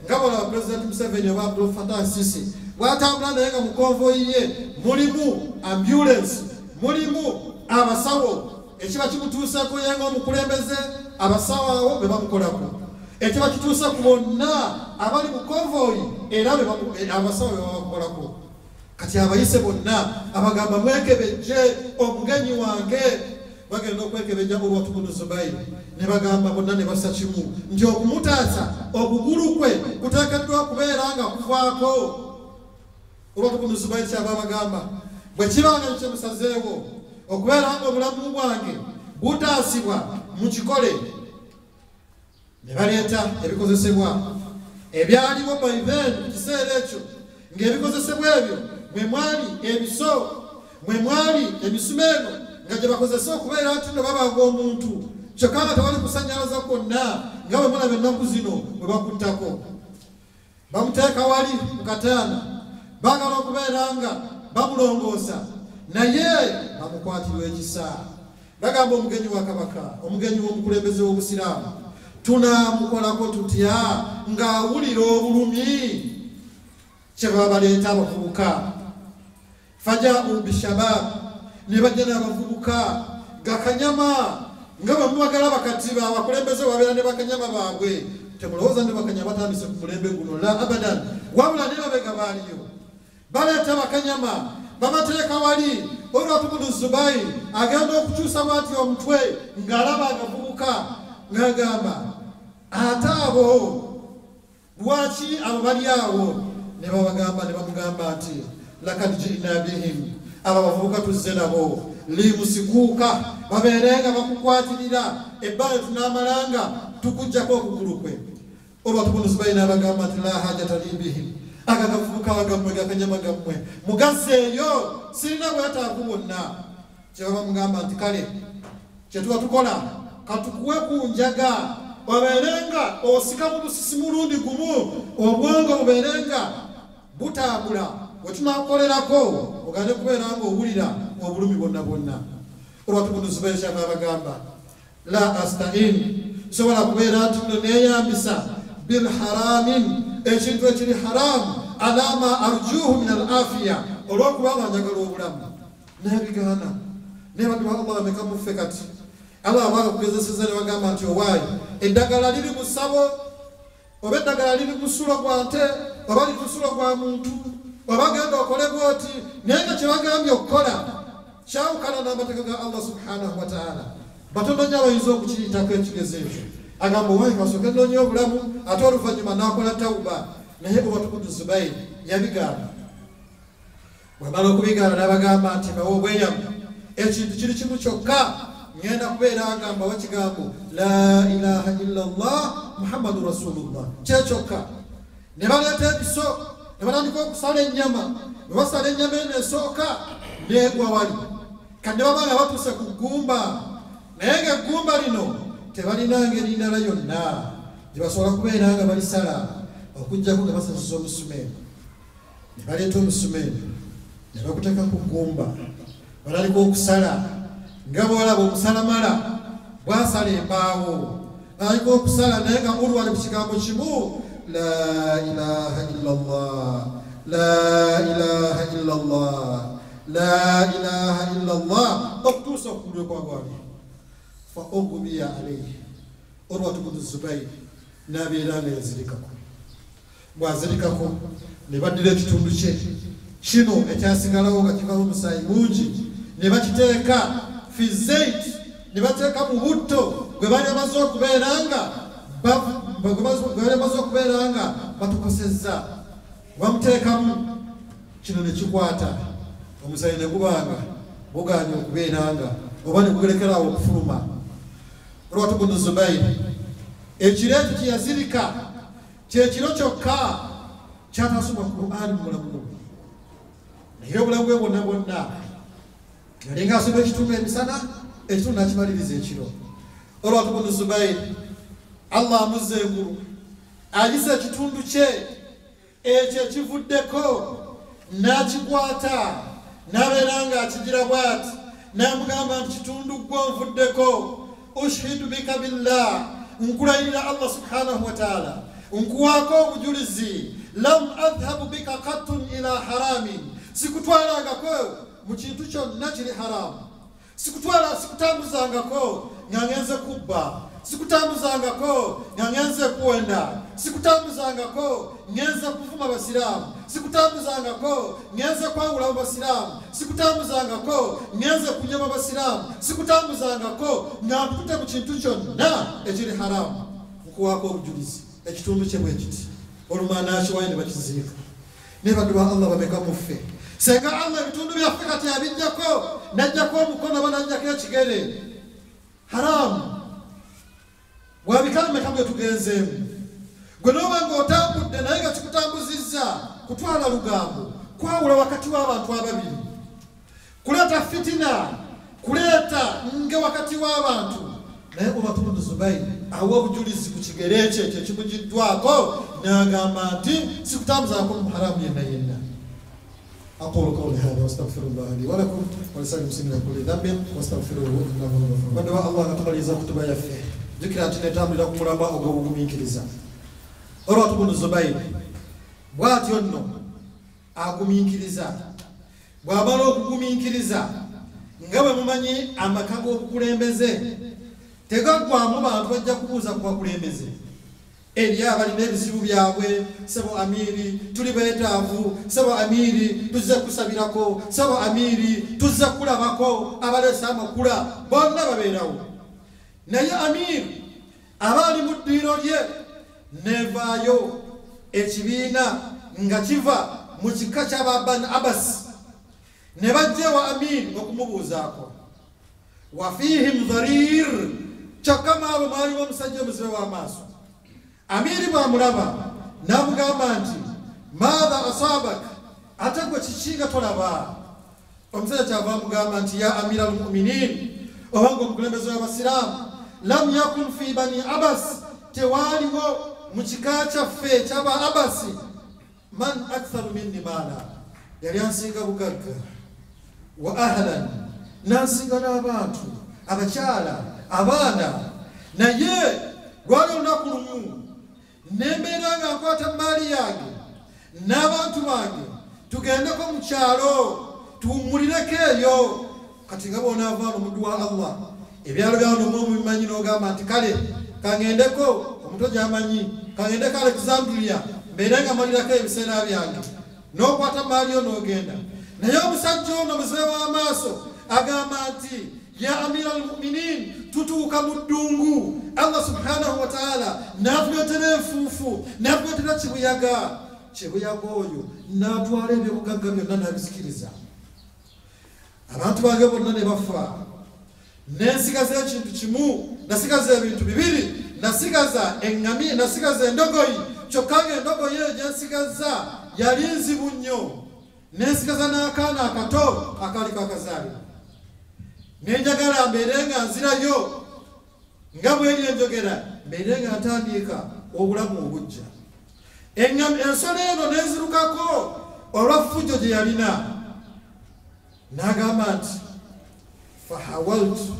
nga bolaba Pulezidenti Museveni oba Abdul Fattah Sisi bw'atambula naye nga mu konvoyi ye mulimu ambulensi mulimu abasawo ekiba kimutuusako ye ng'omukulembeze abasawo awo be bamukolako ekiba kituusa ku bonna abali mu konvoyi era abasawo be bamukolako kati abayise bonna abagamba mwekebejje omugenyi wange bagenda okwekebejja Urwatu ibn Zubayr ne bagamba bonna ne bassa kimu nti okumutaasa obugulu kwe kuteekeddwa okubeera nga kuvaako Urwatu ibn Zubayr kyaba abagamba bwe kibanga kyemusazeewo okubeera nga obulamu bwange butaasibwa mu kikole ne baleeta ebikozesebwa ebyaliwo baiveni mu kiseera ekyo ng'ebikozesebwa ebyo mwe mwali ebiso mwe mwali emisumeeno nga gye bakozesa okubeera nti no babaga omuntu kyokka nga tewali kusanyalaza kwonna nga bwe mulaba ennaku zino bwe bakuttako bamuteeka wali mu kataana baagala okubeera nga bamulongoosa naye bamukwatirwa ekisa bagamba omugenyi wa kabaka omugenyi w'omukulembeze w'obusiraamu tunaamukolako tutya ng'awulira obulumi kye baba baleeta abavubuka fajau bishabab ne bajja n'abavubuka gakanyama nga bamubagala bakatiba abakulembeze babeera ne bakanyama baabwe temulowooza ne bakanyama batandise ku mulembe guno la abadan wabula ne babega baaliyo baleeta bakanyama babateeka wali Urwatu bnu Zubayr agenda okukyusa bw'ati omutwe ng'alaba agavubuka ng'agamba ate abo lwaki abo bali awo ne bamugamba nti lakad ji'na bihim abo bavubuka tuzze nabo limusikuuka babeerenga bakukwatirira ebbanga tunaamalanga tukujjako okugulu kwe Urwatu bnu Zubayr n'abagamba nti la hajata li bihim agakavubuka bagammwe gakanyama gammwe mugazzeeyo sirina bwetaavu bwonna kyebaba mugamba nti kale kyetuba tukola katukuwe ku njaga babeerenga osika mu busisi mulundi gumu obwongo bubeerenga butambula wetunakolerako ogende kubeera nga owulira obulumi bwonna bwonna Urwatu bnu Zubayr kyabagamba la astain sobola kubeera nti no neeyambisa bilharamin ekintu ekiri haramu alama arjuhu min al-afiya olwokubanga njagala obulamu nebigaana nebaddu ba Allah bameka muffe kati Allah abaga kugezeseza ne bagamba nti owaayi eddagala liri mu ssabo oba eddagala liri mu ssulo gwa nte oba liri mu ssulo gwa muntu oba genda okole bwoti naye nga kye bagambye okukola kyawukana n'amateeka ga Allah subhanahu wa ta'ala batono nnyo abayinza okukiyitako ekigezo ekyo agamba owaayi kasooke nnoonye obulamu ate oluvannyuma n'akola tawuba naye Urwatu bnu Zubayr yabigaana bwamala okubigaana n'abagamba nti bawe obweyamo ekintu kiri kimu kyokka ngenda kubeera agamba wakigambo la ilaha illallah muhammadu rasulullah kyekyokka ne baleeta ebiso ne batandika okusala ennyama ne basala ennyama eno esooka neegwa wali kati ne babanga batuuse ku ggumba naye ng'eggumba lino tebalina ngeri ndala yonna gye basobola kubeera nga balisala okujjako nga basasuza omusumeeno ne baleeta omusumeeno ne bakuteeka ku ggumba balalika okusala nga bwolaba omusalamala bwasala embaawo balalika okusala naye nga Urwa ku kigambo kimu la ilaha illallah la ilaha illallah la ilaha illallah okutuusa okugulu kwagwali fa ogubiya alayhi Urwatu bnu Zubayr n'abeera nga yazirikako bw'azirikako ne baddira ekitundu kye kino ekyasigalawo nga kivaamu omusaayi mungi ne bakiteeka fi zait ne bateeka mu butto gwe bali bamaze okubeera nga batukosezza bamuteekamu kino ne kikwata omusaayi ne gubanga buganye okubeera nga oba ne gugerekeraawo okufuluma Urwatu bnu Zubayr ekiro ekyo kye yazirika kyekiro kyokka kyatasoma Qur'an mu mulamu naye obulamu bwe bwonna bwonna yali ng'asoma ekitundu emisana ekitundu n'akimaliriza ekiro Urwatu bnu Zubayr Allah amuzza engulu ayisa ekitundu kye ekyo ekivuddeko n'akikwata n'abeera ng'akigira bw'ati n'amugamba nti kitundu gwe onvuddeko ushhidu bika billah nkulayirira Allah subhanahu wa ta'ala nkuwaako obujulizi lam adhhabu bika qattun ila haramin sikutwalangako mu kintu kyonna kiri haramu sikutambuzangako nga ngenze kubba sikutambuzangako nga ngenze kuwenda sikutambuzangako ngenze kuvuma basiraamu sikutambuzangako ngenze kwawula mu basiraamu sikutambuzangako ngenze kunyama basiraamu sikutambuzangako nga mpute mu kintu kyonna ekiri haramu nkuwaako obujulizi ekitundu kye bwe kiti olumaana akiwayo ne bakiziika ne baddu ba Allah bameka muffe senga Allah ebitundu byaffe kati abijjako najjako omukono banajjako ekigere haramu bwabikala meka bwe tugenzeemu gwe n'oba ng'otambudde naye nga kikutambuzizza kutwala lugambo kwawula wakati w'abantu ababiri kuleeta fitina kuleeta nge wakati w'abantu naye Urwatu bnu Zubayr awa obujulizi ku kigere ekyo ekimugiddwako n'agamba nti sikutambuzaako mu haramu yenna yenna أقول قولي هذا واستغفر الله لي ولكم ولسائر المسلمين من كل ذنب واستغفروه إنه هو الغفور الرحيم. بدو الله نتقبل إذا كتب يفه ذكر أنتم تعمل لكم مرابا أو قومي كذا. Urwatu bnu Zubayr bw'atyo nno agumiikiriza bw'amala okugumiikiriza nga bwe mumanyi amaka g'obukulembeze tegaggwamu bantu bajja kubuuza ku bakulembeze Elia balina ebizibu byabwe sebo amiri tuli beetaavu sebo amiri tuzze kusabirako sebo amiri tuzze kulabako abalesa amakula bonna babeerawo naye amiri abaali mu ddiiro lye nevaayo ekibiina nga kiva mu kika ky'Abani Abbas ne bajja wa amiri okumubuuzaako wa fihim dharir kyokka abo mwalimu omusajja omuzibe w'amaaso. Amiri bw'amulaba n'amugamba nti maadha asabak ate gwe kikinga tolaba. Omusajja kyava amugamba nti ya amira almuminin obanga omukulembeze w'abasiraamu lam yakun fi bani Abbas tewaaliwo mu kika kyaffe ky'aba Abbasi man aktharu minni maala yali ansinga bugagga wa ahlan n'ansinga n'abantu abakyala abaana naye lwali olunaku lumu nembeera nga nkwata maali yange n'abantu bange tugendeko mu kyalo tuwummulireko eyo kati nga bw'onaavaano omuddu wa Allah ebyalo byano mubimanyi n'ogamba nti kale kangendeko omutwe gy'amanyi kangendeko Alexandria mbeere nga malirako ebiseera byange n'okwata maali yo n'ogenda. Naye omusajja ono muzibe w'amaaso agamba nti ya amira almuminin tutuuka mu ddungu Allah subhanahu wa ta'ala n'atuleetera enfuufu n'atuleetera kibuyaga oyo n'atwala ebyobugagga byonna n'abizikiriza. Abantu bange bonna ne bafa n'ensigaza ekintu kimu nasigaza ebintu bibiri nasigaza eŋŋami nasigaza endogoyi kyokka ng'endogoyi eyo gyensigaza yali nzibu nnyo n'ensigaza n'akaana akato akaliko akazaalibwa nenjagala mbeere nga nzirayo nga bweri enjogera mbeere nga ntandiika obulamu obujja. Ensolo eno nenzirukako olwafujjo gye yalina n'agamba nti fahawaltu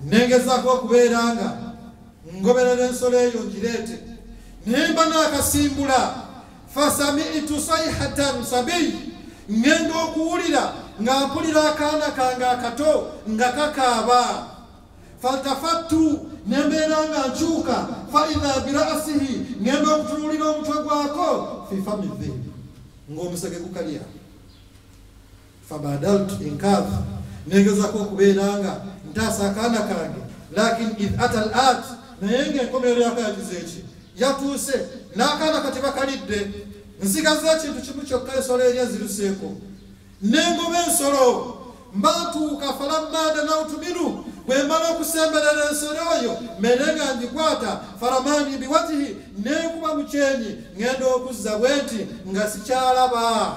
nengezaako okubeera nga ngoberera ensolo eyo ngireete nemba n'akasimbula fasami'tu sayhatan sabiy ngenda okuwulira nga mpulira akaana kange akato nga kakaaba faltafattu nembeera nga nkyuka faidha birasihi ngenda okutunuulira omutwe gwako fi fami dhibi ng'omusege gukalya fabadaltu inkadha negezako okubeera nga ntaasa akaana kange lakin id ata al at naye ng'enkomerero yakayagiza eki yatuuse n'akaana kati bakalidde nsigaza ekintu kimu kyokka ensolo eri eziruseeko nengoba ensolo mbatuuka falamma danawtu minhu bwe mmala okusemberera ensolo oyo mmere nga ngikwata faramani biwajhi nenkuba mu kyenyi ngenda okuzza bwenti nga sikyalaba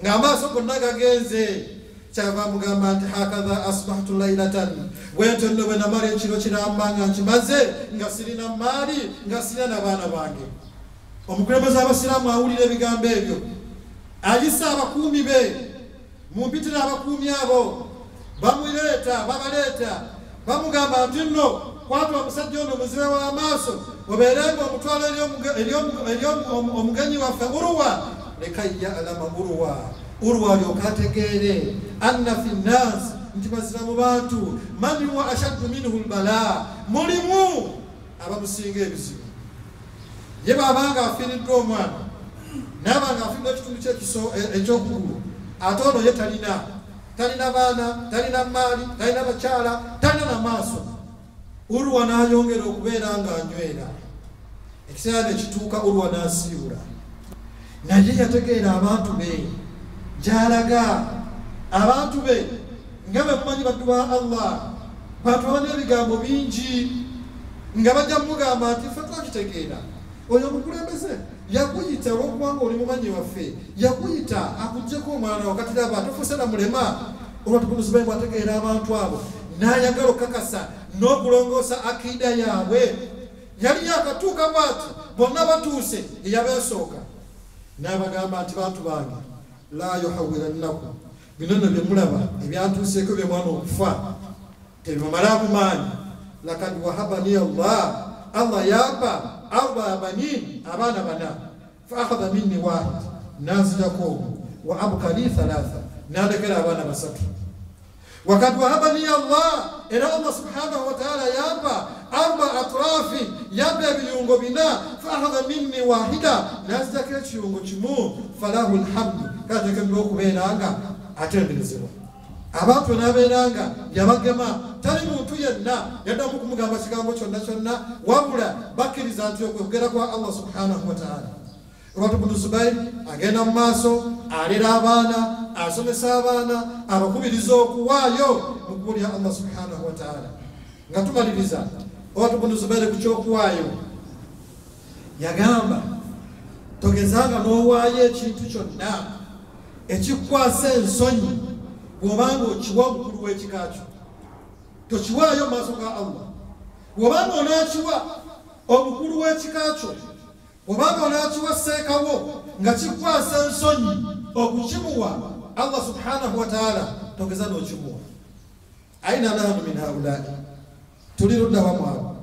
ng'amaaso gonna gagenze. Kyava mugamba nti hakadha asbahtu laylatan bwentyo nno bwe namala ekiro kiramba nga nkimaze nga sirina maali nga sirina n'abaana bange. Omukulembeze w'abasiraamu awulira ebigambo ebyo ayisa abakuumi be mumpitira abakuumi abo babaleeta bamugamba nti nno kwata omusajja ono muzibe w'amaaso obeerenga omutwalo eri omugenyi waffe Urwa lekayya alama Urwa alyoka ategeere anna fi nnaas nti bazira mu bantu man huwa ashaddu minhu albala mulimu abamusinga ebizibu. Ye babanga afiiriddwa omwana n'abanga afiiriddwa ekitundu ekyokugulu ate ono ye talina baana talina maali talina bakyala talina n'amaaso. Urwa n'ayongera okubeera nga anywera ekiseera ne kituuka Urwa n'asiibula naye yategeera abantu be gy'alaga. Abantu be nga bwe mumanyi baddu ba Allah bantu balina ebigambo bingi nga bajja mugamba nti ffe twakitegeera oyo omukulembeze yakuyita olw'okubanga oli mumanyi waffe yakuyita akuggyeko omwana wakati laba tofuuse na mulema olwatukunuzibayi bwategeera abantu abo n'ayagala okukakasa n'okulongoosa akida yaabwe yali yakatuuka bw'ati bonna batuuse eyabeesooka n'abagamba nti bantu bange la yuhawirannakum bino nno bye mulaba ebyantuuseeko bye mwana okufa tebimalamu maanyi lakad wahabani Allah yaba arba banin abaana bana fa akhadha minni wahid nazidako wa abkali thalatha nalekera abaana basatu. Wakad wahabani Allah era Allah subhanahu wa ta'ala yaba arba atrafi yaba ebirungo bina faakhadha minni wahida nazidako ekirungo kimu falahu lhamdu katekebwa okubeeranga atenderezebwa abantu nabeeranga yabagema tali muntu yenna yaddamu kumugamba kigambo kyonna kyonna wabula bakkiriza nti okwogera kwa Allah subhanahu wa ta'ala. Urwatu bnu Zubair agenda mu maaso alera abaana asomesa abaana abakubiriza okuwaayo mu kkubo lya Allah subhanahu wa ta'ala. Nga tumaliriza Urwatu bnu Zubair ku ky'okuwaayo yagamba togezanga n'owaayo ekintu kyonna ekikwasa ensonyi bw'obanga okiwa omukulu w'ekika kyo tokiwaayo maaso ga Allah. Bw'obanga onaakiwa omukulu w'ekika kyo bw'obanga onaakiwa seekawo nga kikwasa ensonyi okukimuwa Allah subhanahu wa ta'ala togeza n'okimuwa. Aina nahnu min haulai tuli ludda wamu abo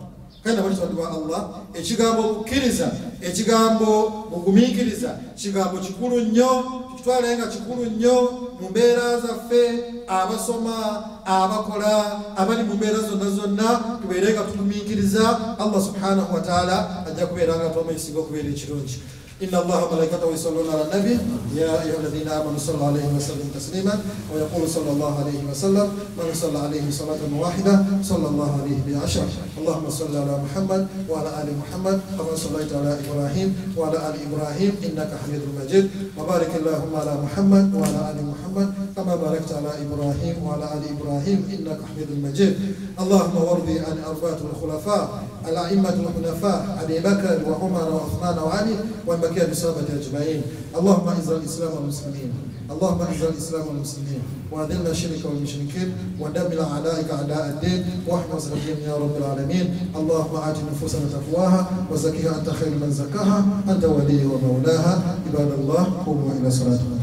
kandi abalitwalibwa Allah ekigambo okukkiriza ekigambo ogumiikiriza kigambo kikulu nnyo kitwalenga kikulu nnyo mu mbeera zaffe abasoma abakola abali mu mbeera zonna zonna tubeerenga tutumiikiriza Allah subhanahu wa ta'ala ajja kubeeranga twamweyisinga okubeera ekirungi. إن الله وملائكته يصلون على النبي يا أيها الذين آمنوا صلوا عليه وسلموا تسليما ويقول صلى الله عليه وسلم من صلى عليه صلاة واحدة صلى الله عليه بعشر. اللهم صل على محمد وعلى آل محمد كما صليت على إبراهيم وعلى آل إبراهيم إنك حميد مجيد وبارك اللهم على محمد وعلى آل محمد كما باركت على إبراهيم وعلى آل إبراهيم إنك حميد مجيد. اللهم وارض عن أربعة الخلفاء الأئمة الحنفاء أبي بكر وعمر وعثمان وعلي وبقية بصحابة أجمعين. اللهم أعز الإسلام والمسلمين اللهم أعز الإسلام والمسلمين وأذل الشرك والمشركين ودمر أعدائك أعداء الدين واحفظ الدين يا رب العالمين. اللهم آت نفوسنا تقواها وزكها أنت خير من زكاها أنت ولي ومولاها. عباد الله قوموا إلى صلاتكم.